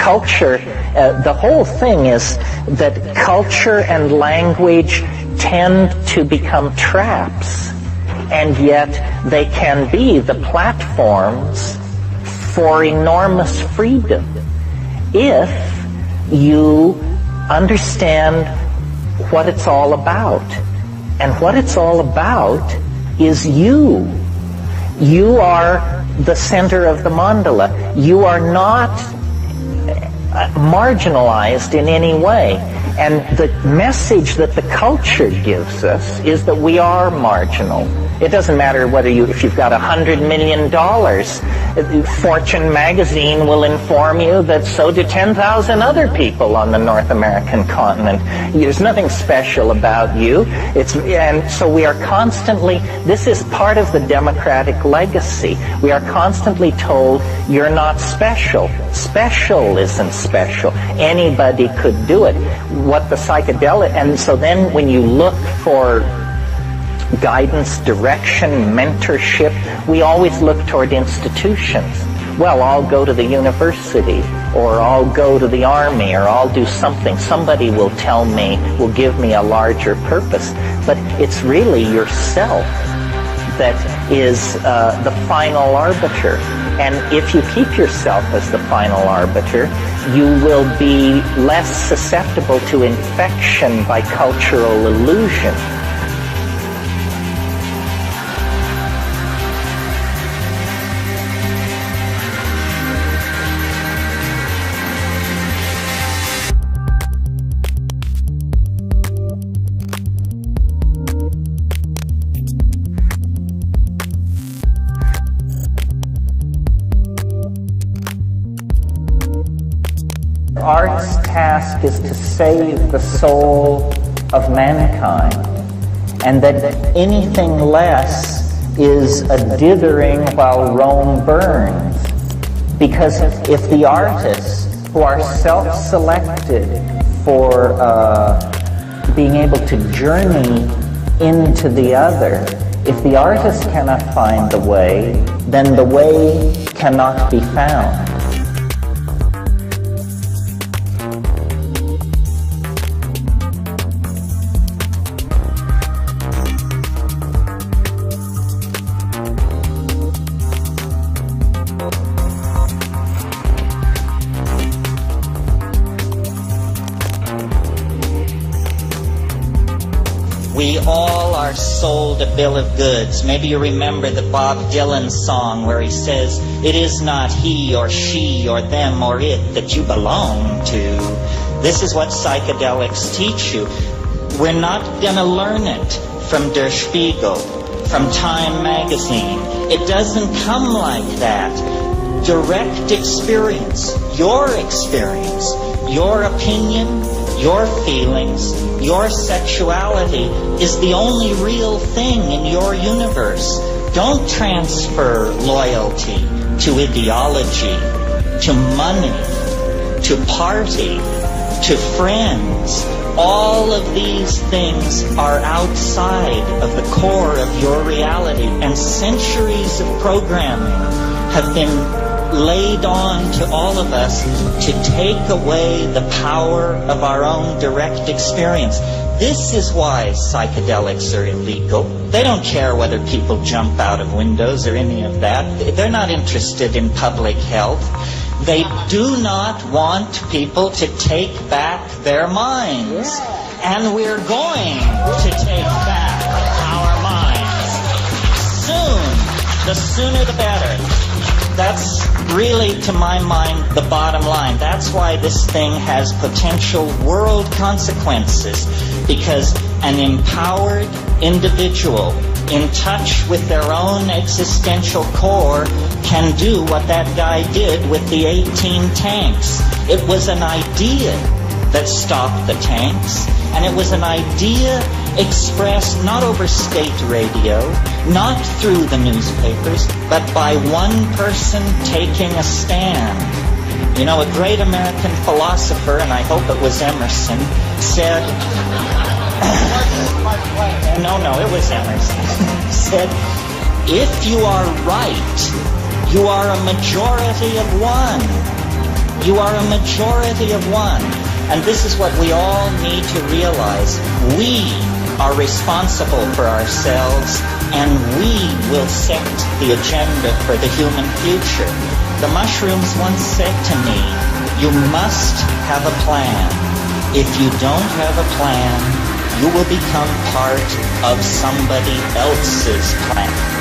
culture, the whole thing is that culture and language tend to become traps, and yet they can be the platforms for enormous freedom if you understand what it's all about. And what it's all about is you. You are the center of the mandala. You are not marginalized in any way. And the message that the culture gives us is that we are marginal. It doesn't matter whether if you've got $100 million, Fortune magazine will inform you that so do 10,000 other people on the North American continent. There's nothing special about you. And so we are constantly, this is part of the democratic legacy. We are constantly told, you're not special. Special isn't special. Anybody could do it. What the psychedelic, and so then when you look for guidance, direction, mentorship, we always look toward institutions. Well, I'll go to the university, or I'll go to the army, or I'll do something. Somebody will tell me, will give me a larger purpose. But it's really yourself that is the final arbiter. And if you keep yourself as the final arbiter, you will be less susceptible to infection by cultural illusion. Art's task is to save the soul of mankind, and that anything less is a dithering while Rome burns. Because if the artists who are self-selected for being able to journey into the other, if the artist cannot find the way, then the way cannot be found. We all are sold a bill of goods. Maybe you remember the Bob Dylan song where he says, it is not he or she or them or it that you belong to. This is what psychedelics teach you. We're not going to learn it from Der Spiegel, from Time magazine. It doesn't come like that. Direct experience, your opinion, your feelings, your sexuality is the only real thing in your universe. Don't transfer loyalty to ideology, to money, to party, to friends. All of these things are outside of the core of your reality, and centuries of programming have been laid on to all of us to take away the power of our own direct experience. This is why psychedelics are illegal. They don't care whether people jump out of windows or any of that. They're not interested in public health. They do not want people to take back their minds. And we're going to take back our minds. Soon. The sooner the better. That's really, to my mind, the bottom line. That's why this thing has potential world consequences, because an empowered individual in touch with their own existential core can do what that guy did with the 18 tanks. It was an idea that stopped the tanks, and it was an idea expressed not over state radio, not through the newspapers, but by one person taking a stand. You know, a great American philosopher, and I hope it was Emerson, said, no, it was Emerson, said, if you are right, you are a majority of one. You are a majority of one. And this is what we all need to realize. We are responsible for ourselves, and we will set the agenda for the human future. The mushrooms once said to me, you must have a plan. If you don't have a plan, you will become part of somebody else's plan.